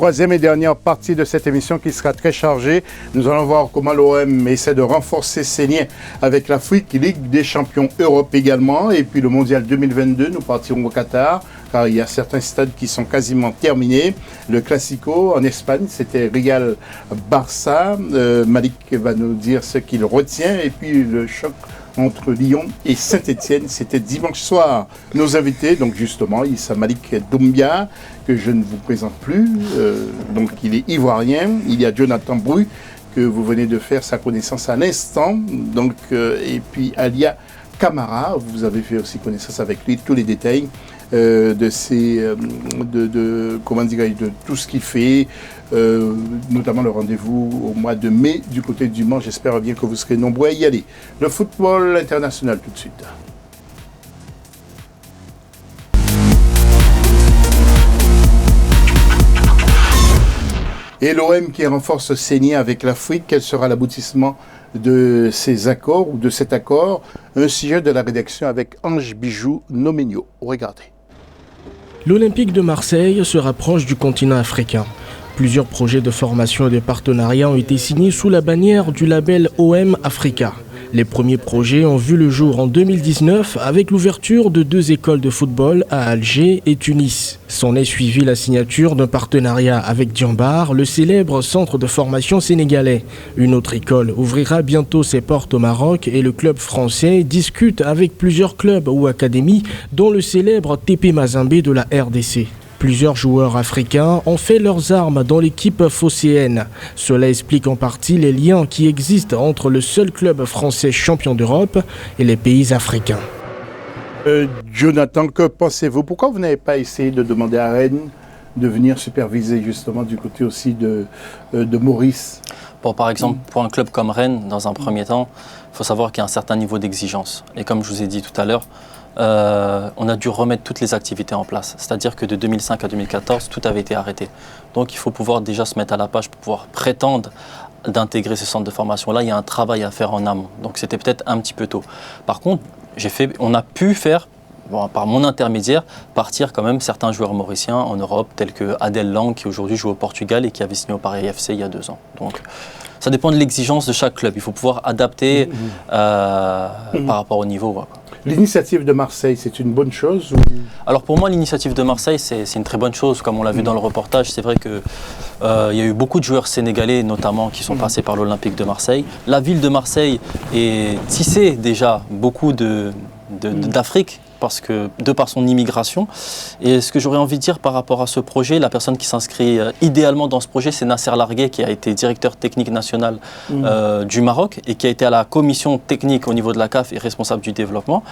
troisième et dernière partie de cette émission qui sera très chargée. Nous allons voir comment l'OM essaie de renforcer ses liens avec l'Afrique, Ligue des champions Europe également, et puis le Mondial 2022, nous partirons au Qatar, car il y a certains stades qui sont quasiment terminés. Le Classico en Espagne, c'était Real Barça. Malik va nous dire ce qu'il retient, et puis le choc entre Lyon et Saint-Etienne, c'était dimanche soir. Nos invités, donc justement, Issa Malik Doumbia, que je ne vous présente plus, donc il est ivoirien. Il y a Jonathan Bru, que vous venez de faire sa connaissance à l'instant, donc, et puis Alia Camara, vous avez fait aussi connaissance avec lui, tous les détails de tout ce qu'il fait, notamment le rendez-vous au mois de mai du côté du Mans. J'espère bien que vous serez nombreux à y aller. Le football international tout de suite. Et l'OM qui renforce ses liens avec l'Afrique, quel sera l'aboutissement de ces accords ou de cet accord? Un sujet de la rédaction avec Ange Bijou Nomenio. Regardez. L'Olympique de Marseille se rapproche du continent africain. Plusieurs projets de formation et de partenariat ont été signés sous la bannière du label OM Africa. Les premiers projets ont vu le jour en 2019 avec l'ouverture de 2 écoles de football à Alger et Tunis. S'en est suivi la signature d'un partenariat avec Diambar, le célèbre centre de formation sénégalais. Une autre école ouvrira bientôt ses portes au Maroc et le club français discute avec plusieurs clubs ou académies dont le célèbre TP Mazembe de la RDC. Plusieurs joueurs africains ont fait leurs armes dans l'équipe phocéenne. Cela explique en partie les liens qui existent entre le seul club français champion d'Europe et les pays africains. Jonathan, que pensez-vous? Pourquoi vous n'avez pas essayé de demander à Rennes de venir superviser justement du côté aussi de Maurice? Bon, par exemple, pour un club comme Rennes, dans un premier temps, il faut savoir qu'il y a un certain niveau d'exigence. Et comme je vous ai dit tout à l'heure, on a dû remettre toutes les activités en place. C'est-à-dire que de 2005 à 2014, tout avait été arrêté. Donc il faut pouvoir déjà se mettre à la page pour pouvoir prétendre d'intégrer ces centres de formation-là. Il y a un travail à faire en amont. Donc c'était peut-être un petit peu tôt. Par contre, on a pu faire, par mon intermédiaire, partir quand même certains joueurs mauriciens en Europe, tels que Adel Lang, qui aujourd'hui joue au Portugal et qui avait signé au Paris FC il y a 2 ans. Donc ça dépend de l'exigence de chaque club. Il faut pouvoir adapter par rapport au niveau. Voilà. L'initiative de Marseille, c'est une bonne chose ou... Alors pour moi, l'initiative de Marseille, c'est une très bonne chose. Comme on l'a vu dans le reportage, c'est vrai qu'il y a eu beaucoup de joueurs sénégalais, notamment, qui sont passés par l'Olympique de Marseille. La ville de Marseille est tissée déjà beaucoup d'Afrique, parce que de par son immigration. Et ce que j'aurais envie de dire par rapport à ce projet, la personne qui s'inscrit idéalement dans ce projet, c'est Nasser Largué, qui a été directeur technique national du Maroc et qui a été à la commission technique au niveau de la CAF et responsable du développement.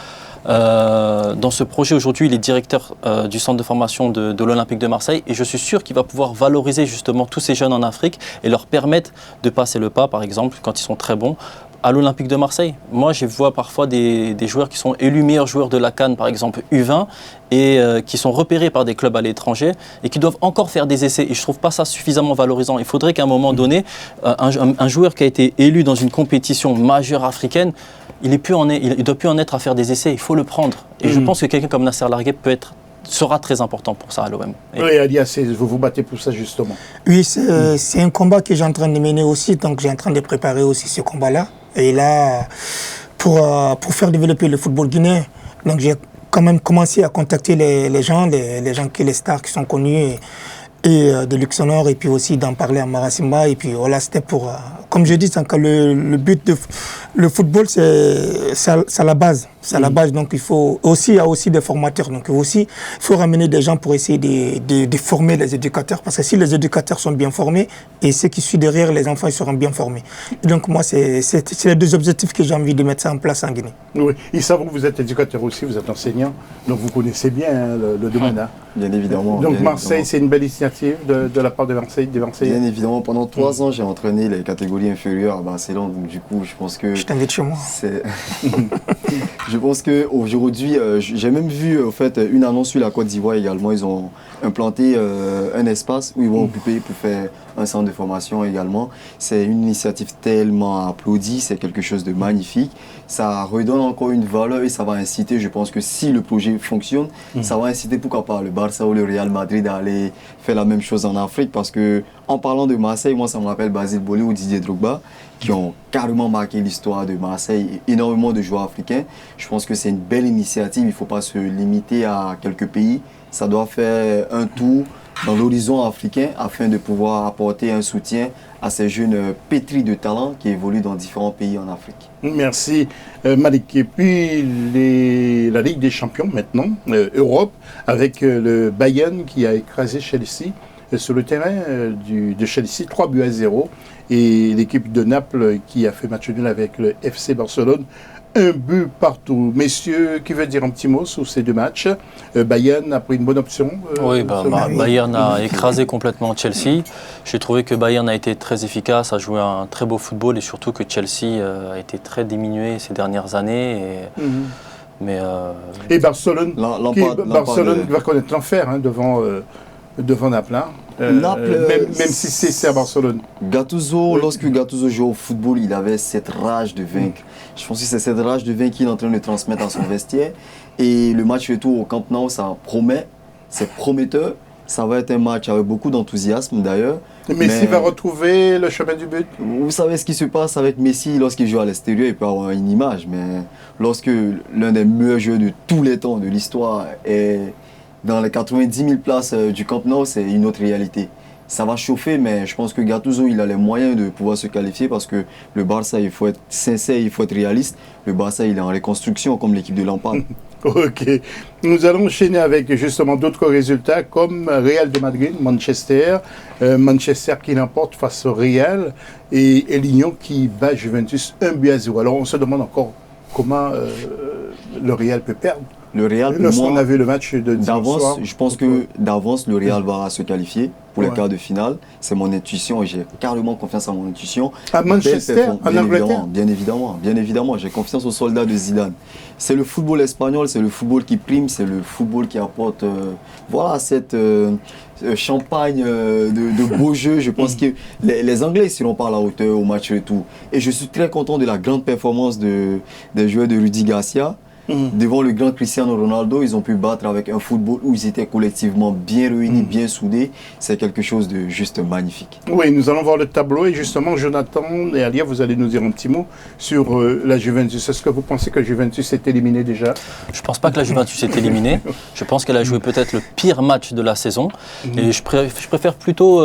Dans ce projet, aujourd'hui, il est directeur du centre de formation de l'Olympique de Marseille et je suis sûr qu'il va pouvoir valoriser justement tous ces jeunes en Afrique et leur permettre de passer le pas, par exemple, quand ils sont très bons, à l'Olympique de Marseille. Moi, je vois parfois des joueurs qui sont élus meilleurs joueurs de la CAN, par exemple U20, et qui sont repérés par des clubs à l'étranger et qui doivent encore faire des essais. Et je ne trouve pas ça suffisamment valorisant. Il faudrait qu'à un moment donné, un joueur qui a été élu dans une compétition majeure africaine, il ne doit plus en être à faire des essais. Il faut le prendre. Et je pense que quelqu'un comme Nasser Largué sera très important pour ça à l'OM. Oui, Alias, vous vous battez pour ça justement. Oui, c'est un combat que j'ai en train de mener aussi, donc j'ai en train de préparer aussi ce combat-là. Et là, pour faire développer le football guinéen, donc j'ai quand même commencé à contacter les gens, les stars qui sont connus et de Luxembourg, et puis aussi d'en parler à Marasimba. Et puis voilà, c'était pour, comme je dis, le but de le football, c'est la base. C'est la base, donc il y a aussi des formateurs. Donc aussi, il faut ramener des gens pour essayer de former les éducateurs. Parce que si les éducateurs sont bien formés, et ceux qui suivent derrière, les enfants, ils seront bien formés. Et donc moi, c'est les 2 objectifs que j'ai envie de mettre ça en place en Guinée. Oui, ils savent que vous êtes éducateur aussi, vous êtes enseignant, donc vous connaissez bien le domaine. Hein. Bien évidemment. Donc bien Marseille, c'est une belle initiative de la part des Marseillais. Bien évidemment, pendant 3 ans, j'ai entraîné les catégories inférieures à Barcelone. Donc du coup, je pense que... Je t'invite chez moi. Je pense qu'aujourd'hui, j'ai même vu au fait, une annonce sur la Côte d'Ivoire également. Ils ont implanté un espace où ils vont occuper pour faire un centre de formation également. C'est une initiative tellement applaudie, c'est quelque chose de magnifique. Ça redonne encore une valeur et ça va inciter, je pense que si le projet fonctionne, ça va inciter pourquoi pas le Barça ou le Real Madrid à aller faire la même chose en Afrique. Parce que en parlant de Marseille, moi ça me rappelle Basile Boli ou Didier Drogba, qui ont carrément marqué l'histoire de Marseille et énormément de joueurs africains. Je pense que c'est une belle initiative, il ne faut pas se limiter à quelques pays. Ça doit faire un tour dans l'horizon africain afin de pouvoir apporter un soutien à ces jeunes pétris de talent qui évoluent dans différents pays en Afrique. Merci Malik. Et puis la Ligue des Champions maintenant, Europe, avec le Bayern qui a écrasé Chelsea sur le terrain de Chelsea, 3-0. Et l'équipe de Naples qui a fait match nul avec le FC Barcelone, 1 partout. Messieurs, qui veut dire un petit mot sur ces deux matchs? Bayern a pris une bonne option. Oui, Bayern a écrasé complètement Chelsea. J'ai trouvé que Bayern a été très efficace, a joué un très beau football et surtout que Chelsea a été très diminué ces dernières années. Et Barcelone, Barcelone va connaître l'enfer devant Naples. Naples, même si c'est à Barcelone. Gattuso, lorsque Gattuso jouait au football, il avait cette rage de vaincre. Je pense que c'est cette rage de vaincre qu'il est en train de transmettre à son vestiaire. Et le match retour au Camp Nou, ça promet, c'est prometteur. Ça va être un match avec beaucoup d'enthousiasme d'ailleurs. Messi va retrouver le chemin du but. Vous savez ce qui se passe avec Messi lorsqu'il joue à l'extérieur, il peut avoir une image. Mais lorsque l'un des meilleurs joueurs de tous les temps de l'histoire est dans les 90 000 places du Camp Nou, c'est une autre réalité. Ça va chauffer, mais je pense que Gattuso, il a les moyens de pouvoir se qualifier parce que le Barça, il faut être sincère, il faut être réaliste. Le Barça, il est en reconstruction comme l'équipe de Lampard. Ok. Nous allons enchaîner avec justement d'autres résultats comme Real de Madrid, Manchester. Manchester qui l'emporte face au Real et Lyon qui bat Juventus 1-0. Alors on se demande encore comment le Real peut perdre. Le Real, lorsqu'on a vu le match d'avance, je pense que d'avance, le Real va se qualifier pour les quarts de finale. C'est mon intuition et j'ai carrément confiance en mon intuition. À Manchester, en Angleterre? Bien évidemment, j'ai confiance aux soldats de Zidane. C'est le football espagnol, c'est le football qui prime, c'est le football qui apporte cette champagne de beaux jeux. Je pense que les Anglais seront pas à la hauteur au match retour. Et je suis très content de la grande performance des joueurs de Rudy Garcia. Devant le grand Cristiano Ronaldo, ils ont pu battre avec un football où ils étaient collectivement bien réunis, bien soudés. C'est quelque chose de juste magnifique. Oui, nous allons voir le tableau et justement, Jonathan et Alia, vous allez nous dire un petit mot sur la Juventus. Est-ce que vous pensez que la Juventus est éliminée déjà? Je ne pense pas que la Juventus est éliminée. Je pense qu'elle a joué peut-être le pire match de la saison. Et je préfère plutôt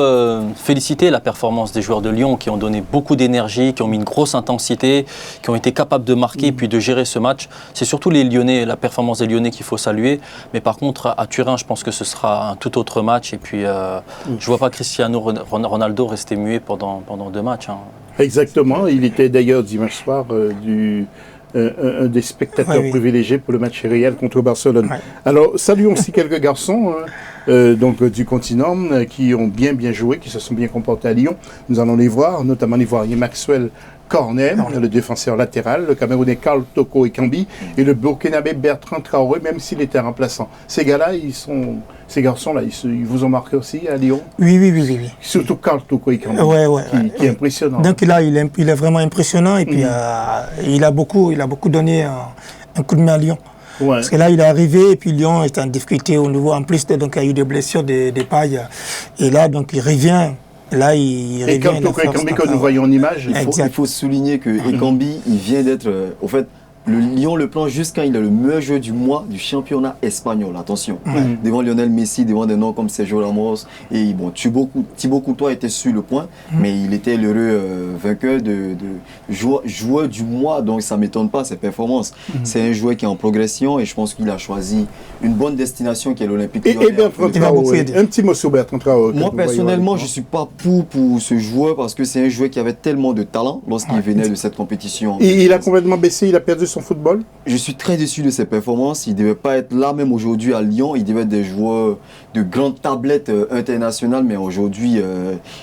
féliciter la performance des joueurs de Lyon qui ont donné beaucoup d'énergie, qui ont mis une grosse intensité, qui ont été capables de marquer puis de gérer ce match. C'est surtout les Lyonnais, la performance des Lyonnais qu'il faut saluer. Mais par contre, à Turin, je pense que ce sera un tout autre match. Et puis, je ne vois pas Cristiano Ronaldo rester muet pendant 2 matchs. Exactement. Il était d'ailleurs dimanche soir un des spectateurs privilégiés pour le match Real contre Barcelone. Ouais. Alors, saluons aussi quelques garçons donc, du continent qui ont bien joué, qui se sont bien comportés à Lyon. Nous allons les voir, notamment l'Ivoirien Maxwell Cornet, le défenseur latéral, le Camerounais Karl Toko Ekambi et le Burkinabé Bertrand Traoré, même s'il était remplaçant. Ces gars-là, ces garçons-là, ils vous ont marqué aussi à Lyon? Oui. Surtout Karl Toko Ekambi, qui est impressionnant. Donc là, il est vraiment impressionnant et puis il a beaucoup donné un coup de main à Lyon. Ouais. Parce que là, il est arrivé et puis Lyon est en difficulté au niveau. En plus, donc, il y a eu des blessures, des pailles. Et là, donc, il revient. Là, il et comme Ekambi que nous voyons en image, il faut souligner que Ekambi, il vient d'être, au fait, le Lyon le plante jusqu'à il est le meilleur joueur du mois du championnat espagnol. Attention, devant Lionel Messi, devant des noms comme Sergio Ramos et bon, Thibaut Courtois était sur le point, mais il était l'heureux vainqueur de joueur du mois, donc ça ne m'étonne pas ses performances. C'est un joueur qui est en progression et je pense qu'il a choisi une bonne destination qui est l'Olympique Lyonnais. Et Bertrand Traoré, un petit mot sur Bertrand Traoré. Moi personnellement, je ne suis pas pour ce joueur parce que c'est un joueur qui avait tellement de talent lorsqu'il venait de cette compétition. Et il a complètement baissé, il a perdu son son football? Je suis très déçu de ses performances. Il ne devait pas être là même aujourd'hui à Lyon. Il devait être des joueurs de grandes tablettes internationales. Mais aujourd'hui,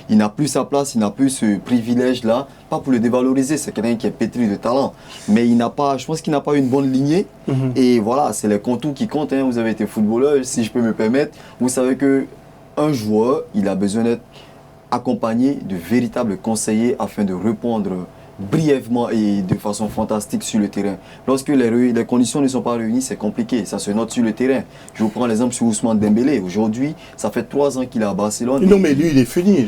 il n'a plus sa place. Il n'a plus ce privilège-là. Pas pour le dévaloriser. C'est quelqu'un qui est pétri de talent. Mais je pense qu'il n'a pas une bonne lignée. Et voilà, c'est les contours qui comptent. Vous avez été footballeur, si je peux me permettre. Vous savez qu'un joueur, il a besoin d'être accompagné de véritables conseillers afin de répondre brièvement et de façon fantastique sur le terrain. Lorsque les conditions ne sont pas réunies, c'est compliqué, ça se note sur le terrain. Je vous prends l'exemple sur Ousmane Dembélé. Aujourd'hui, ça fait 3 ans qu'il est à Barcelone. Non, mais lui, il est fini.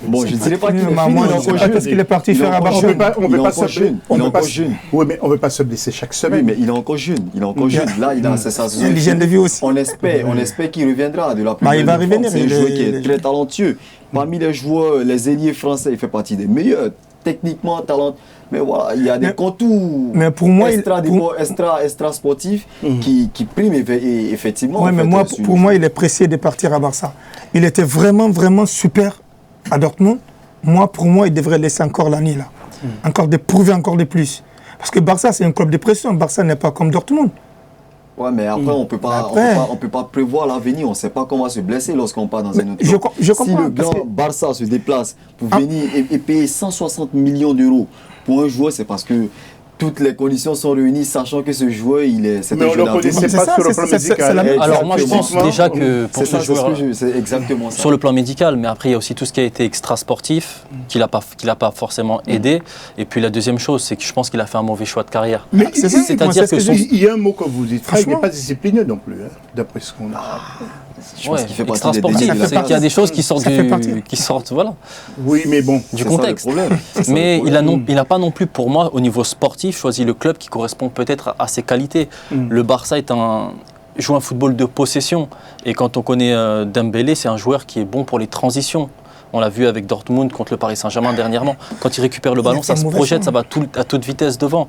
Bon, je ne dirais pas qu'il est fini. Parce qu'il est parti faire à Barcelone. On peut pas se blesser. Il est encore jeune. Oui, mais on ne peut pas se blesser chaque semaine. Oui, mais il est encore jeune. Il est encore jeune. Là, il a sa saison. Il a l'hygiène de vie aussi. On espère qu'il reviendra de la première. Il va revenir. C'est un joueur qui est très talentueux. Parmi les joueurs, les ailiers français, il fait partie des meilleurs. Techniquement, talent. Mais voilà, il y a des contours extra sportifs qui priment effectivement. Oui, mais pour moi, il est pressé de partir à Barça. Il était vraiment, vraiment super à Dortmund. Pour moi, il devrait laisser encore l'année là. Encore de prouver encore de plus. Parce que Barça, c'est un club de pression. Barça n'est pas comme Dortmund. Ouais, mais après, on peut pas prévoir l'avenir. On ne sait pas comment se blesser lorsqu'on part dans un autre club. Je comprends. Si le grand Barça se déplace pour venir et payer 160 millions d'euros pour un joueur, c'est parce que toutes les conditions sont réunies, sachant que ce joueur, c'est un joueur d'entrée. Mais on ne le connaissait pas sur le plan médical. Alors moi, je pense déjà que pour ce joueur, c'est exactement ça. Sur le plan médical, mais après, il y a aussi tout ce qui a été extra-sportif, qui l'a pas forcément aidé. Et puis la deuxième chose, c'est que je pense qu'il a fait un mauvais choix de carrière. Mais c'est-à-dire il y a un mot que vous dites, il n'est pas discipliné non plus, d'après ce qu'on a. Je pense qu'il fait partie des sportif, c'est qu'il y a des choses qui sortent voilà. Oui, mais bon, du contexte. Mais il n'a pas non plus, pour moi, au niveau sportif, choisi le club qui correspond peut-être à ses qualités. Le Barça joue un football de possession. Et quand on connaît Dembélé, c'est un joueur qui est bon pour les transitions. On l'a vu avec Dortmund contre le Paris Saint-Germain dernièrement. Quand il récupère le ballon, ça se projette, ça va à toute vitesse devant.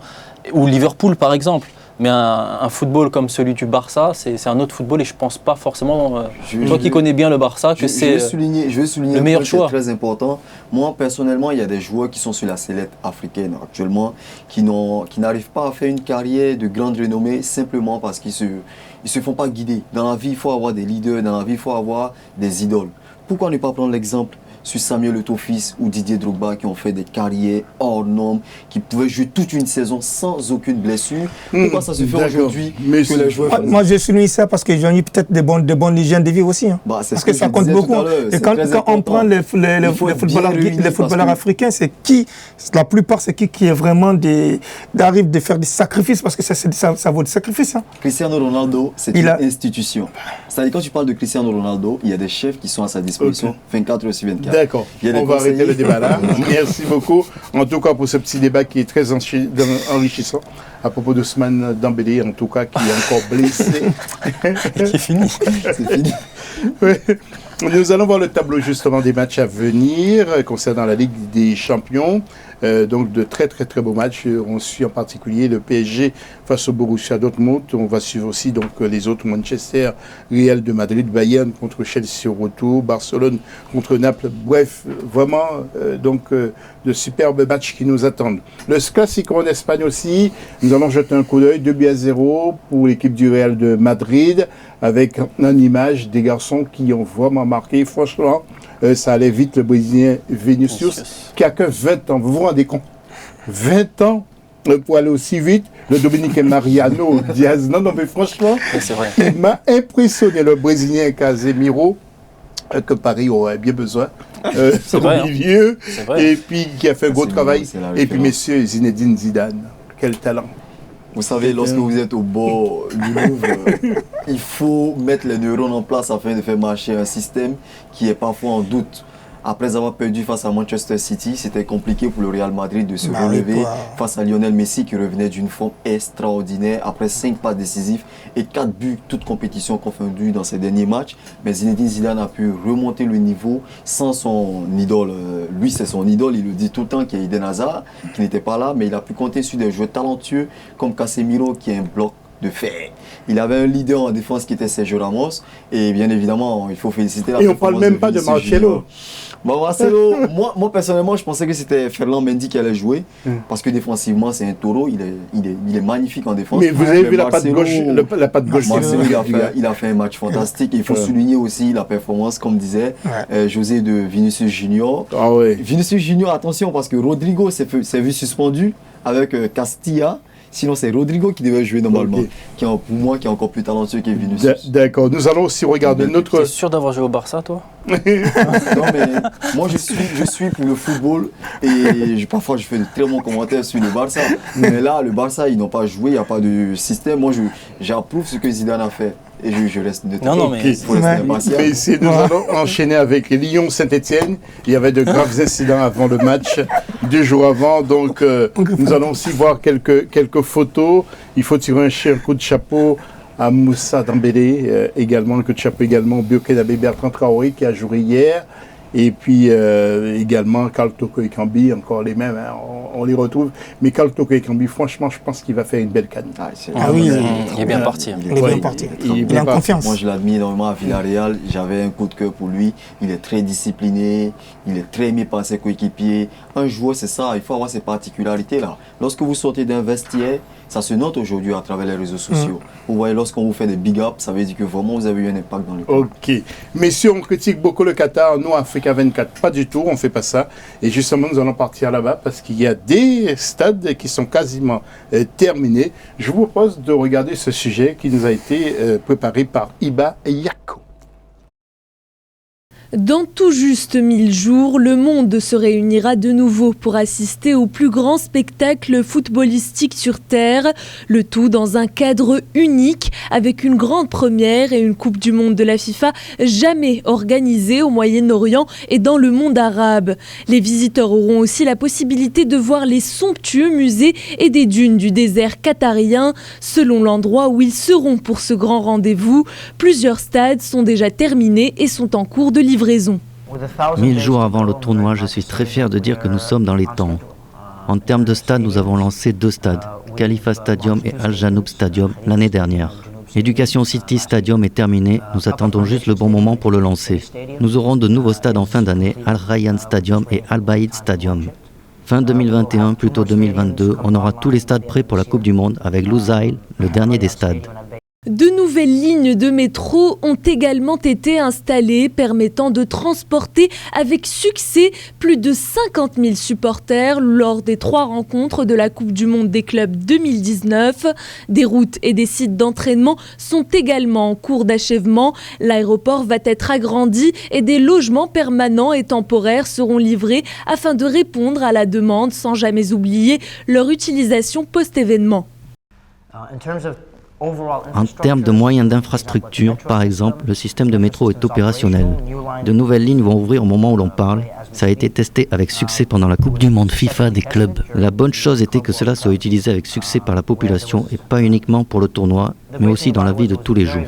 Ou Liverpool, par exemple. Mais un football comme celui du Barça, c'est un autre football et je ne pense pas forcément, toi qui connais bien le Barça, que c'est le meilleur choix. C'est très important. Moi, personnellement, il y a des joueurs qui sont sur la sellette africaine actuellement, qui n'arrivent pas à faire une carrière de grande renommée simplement parce qu'ils se font pas guider. Dans la vie, il faut avoir des leaders, dans la vie, il faut avoir des idoles. Pourquoi ne pas prendre l'exemple sur Samuel Eto'o-Fils ou Didier Drogba qui ont fait des carrières hors normes, qui pouvaient jouer toute une saison sans aucune blessure. Pourquoi ça se fait aujourd'hui que les joueurs... Moi, je souligne ça parce qu'ils ont eu peut-être de bonnes hygiènes de vie aussi. Parce que ça compte beaucoup. Et quand on prend les footballeurs africains, c'est qui, la plupart, c'est qui est vraiment arrive de faire des sacrifices parce que ça vaut des sacrifices. Cristiano Ronaldo, c'est une institution. C'est-à-dire quand tu parles de Cristiano Ronaldo, il y a des chefs qui sont à sa disposition 24 heures sur 24. D'accord, on va arrêter le débat là. Merci beaucoup. En tout cas, pour ce petit débat qui est très enrichissant à propos d'Ousmane Dembélé, en tout cas, qui est encore blessé. Qui est fini. C'est fini. Ouais. Nous allons voir le tableau justement des matchs à venir concernant la Ligue des Champions. Donc de très beaux matchs. On suit en particulier le PSG face au Borussia Dortmund. On va suivre aussi donc les autres, Manchester, Real de Madrid, Bayern contre Chelsea au retour, Barcelone contre Naples. Bref, vraiment de superbes matchs qui nous attendent. Le Classico en Espagne aussi. Nous allons jeter un coup d'œil, 2-0 pour l'équipe du Real de Madrid, avec en image des garçons qui ont vraiment marqué. Franchement, ça allait vite, le Brésilien Vinicius, qui a que 20 ans. Vous vous rendez compte? 20 ans pour aller aussi vite. Le Dominicain Mariano Diaz. Non, mais franchement, il m'a impressionné, le Brésilien Casemiro, que Paris aurait bien besoin. C'est au milieu. Et puis qui a fait un gros travail. Et puis, messieurs, Zinedine Zidane. Quel talent. Vous savez, lorsque vous êtes au bord du Louvre, il faut mettre les neurones en place afin de faire marcher un système qui est parfois en doute. Après avoir perdu face à Manchester City, c'était compliqué pour le Real Madrid de se relever face à Lionel Messi qui revenait d'une forme extraordinaire après 5 passes décisives et 4 buts, toutes compétitions confondues dans ses derniers matchs. Mais Zinedine Zidane a pu remonter le niveau sans son idole. Lui, c'est son idole, il le dit tout le temps, qui est Eden Hazard, qui n'était pas là, mais il a pu compter sur des joueurs talentueux comme Casemiro qui est un bloc de fer. Il avait un leader en défense qui était Sergio Ramos. Et bien évidemment, il faut féliciter la Et on ne parle même pas de Marcelo. Bon, Marcelo, moi personnellement, je pensais que c'était Ferland Mendy qui allait jouer. Parce que défensivement, c'est un taureau. Il est magnifique en défense. Mais vous avez vu la patte gauche, Marcelo, il a fait un match fantastique. Il faut souligner aussi la performance, comme disait José, de Vinicius Junior. Ah ouais. Vinicius Junior, attention, parce que Rodrigo s'est vu suspendu avec Castilla. Sinon, c'est Rodrigo qui devait jouer normalement, pour moi, qui est encore plus talentueux que Vinicius. D'accord. Nous allons aussi regarder notre... Tu es sûr d'avoir joué au Barça, toi? Non, mais moi, je suis pour le football et parfois, je fais de très bons commentaires sur le Barça. Mais là, le Barça, ils n'ont pas joué, il n'y a pas de système. Moi, j'approuve ce que Zidane a fait. Et je reste de mais si nous allons enchaîner avec Lyon Saint-Etienne, il y avait de graves incidents avant le match, 2 jours avant, donc nous allons aussi voir quelques photos. Il faut tirer un coup de chapeau à Moussa Dembélé, également un coup de chapeau également au Burkinabé Bertrand Traoré qui a joué hier. Et puis également Karl Toko Ekambi, encore les mêmes, hein, on les retrouve. Mais Karl Toko Ekambi, franchement, je pense qu'il va faire une belle canne. Oui, il est bien parti. Il est bien parti. Il a confiance. Moi, je l'admire énormément à Villarreal. J'avais un coup de cœur pour lui. Il est très discipliné. Il est très aimé par ses coéquipiers. Un joueur, c'est ça. Il faut avoir ces particularités-là. Lorsque vous sortez d'un vestiaire, ça se note aujourd'hui à travers les réseaux sociaux. Vous voyez, lorsqu'on vous fait des big ups, ça veut dire que vraiment vous avez eu un impact dans le club. Ok. Messieurs, on critique beaucoup le Qatar. Nous, Africa 24, pas du tout. On ne fait pas ça. Et justement, nous allons partir là-bas parce qu'il y a des stades qui sont quasiment terminés. Je vous propose de regarder ce sujet qui nous a été préparé par Iba Yako. Dans tout juste 1000 jours, le monde se réunira de nouveau pour assister au plus grand spectacle footballistique sur Terre. Le tout dans un cadre unique, avec une grande première et une Coupe du Monde de la FIFA jamais organisée au Moyen-Orient et dans le monde arabe. Les visiteurs auront aussi la possibilité de voir les somptueux musées et des dunes du désert qatarien. Selon l'endroit où ils seront pour ce grand rendez-vous, plusieurs stades sont déjà terminés et sont en cours de livraison. 1000 jours avant le tournoi, je suis très fier de dire que nous sommes dans les temps. En termes de stades, nous avons lancé 2 stades, Khalifa Stadium et Al Janoub Stadium, l'année dernière. Education City Stadium est terminé, nous attendons juste le bon moment pour le lancer. Nous aurons de nouveaux stades en fin d'année, Al Rayyan Stadium et Al Bayt Stadium. Fin 2021, plutôt 2022, on aura tous les stades prêts pour la Coupe du Monde avec Lusail, le dernier des stades. De nouvelles lignes de métro ont également été installées, permettant de transporter avec succès plus de 50 000 supporters lors des 3 rencontres de la Coupe du Monde des clubs 2019. Des routes et des sites d'entraînement sont également en cours d'achèvement. L'aéroport va être agrandi et des logements permanents et temporaires seront livrés afin de répondre à la demande sans jamais oublier leur utilisation post-événement. En termes de moyens d'infrastructure, par exemple, le système de métro est opérationnel. De nouvelles lignes vont ouvrir au moment où l'on parle. Ça a été testé avec succès pendant la Coupe du Monde FIFA des clubs. La bonne chose était que cela soit utilisé avec succès par la population et pas uniquement pour le tournoi, mais aussi dans la vie de tous les jours.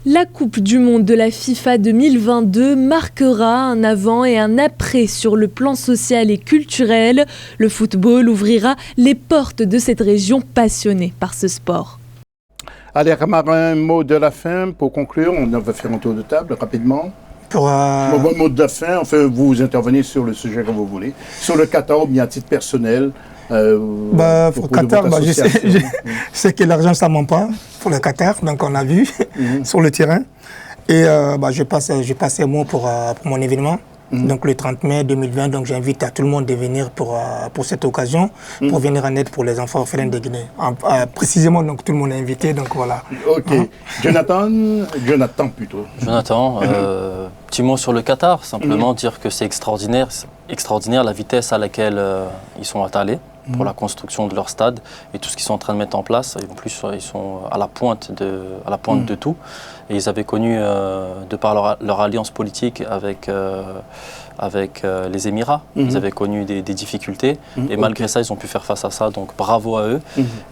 La Coupe du Monde de la FIFA 2022 marquera un avant et un après sur le plan social et culturel. Le football ouvrira les portes de cette région passionnée par ce sport. Allez, Ramarin, un mot de la fin pour conclure. On va faire un tour de table rapidement. Un mot de la fin, enfin, vous intervenez sur le sujet que vous voulez. Sur le Qatar, bien à titre personnel. Pour Qatar, je sais que l'argent, ça ne ment pas pour le Qatar, donc on a vu sur le terrain. Et je passe un mot pour mon événement. Donc le 30 mai 2020, donc j'invite à tout le monde de venir pour cette occasion, pour venir en aide pour les enfants orphelins de Guinée. Précisément, donc tout le monde est invité, donc voilà. Ok. Jonathan plutôt. Jonathan, petit mot sur le Qatar, simplement dire que c'est extraordinaire la vitesse à laquelle ils sont attardés pour la construction de leur stade et tout ce qu'ils sont en train de mettre en place. Et en plus, ils sont à la pointe de tout. Et ils avaient connu, de par leur alliance politique avec les Émirats, ils avaient connu des difficultés. Et malgré ça, ils ont pu faire face à ça. Donc bravo à eux.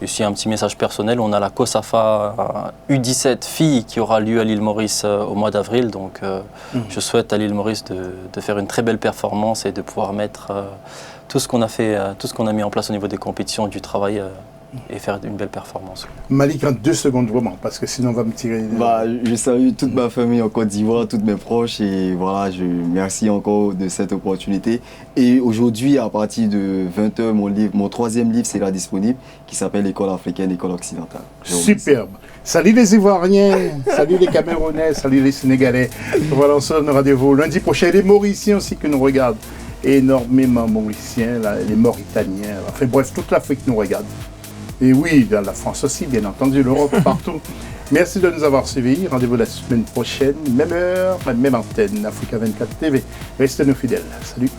Et aussi un petit message personnel, on a la COSAFA U17 filles qui aura lieu à l'île Maurice au mois d'avril. Donc je souhaite à l'île Maurice de faire une très belle performance et de pouvoir mettre tout ce qu'on a fait, tout ce qu'on a mis en place au niveau des compétitions, du travail et faire une belle performance. Malik, en 2 secondes vraiment, parce que sinon on va me tirer. Je salue toute ma famille en Côte d'Ivoire, tous mes proches, et voilà, je merci encore de cette opportunité. Et aujourd'hui, à partir de 20h, mon 3e livre sera disponible, qui s'appelle École africaine, École occidentale. Superbe. Salut les Ivoiriens, salut les Camerounais, salut les Sénégalais. Voilà, on se donne rendez-vous lundi prochain. Les Mauriciens aussi qui nous regardent, énormément Mauriciens, là, les Mauritaniens, enfin bref, toute l'Afrique nous regarde. Et oui, dans la France aussi, bien entendu, l'Europe, partout. Merci de nous avoir suivis. Rendez-vous la semaine prochaine, même heure, même antenne, Africa 24 TV. Restez nos fidèles. Salut.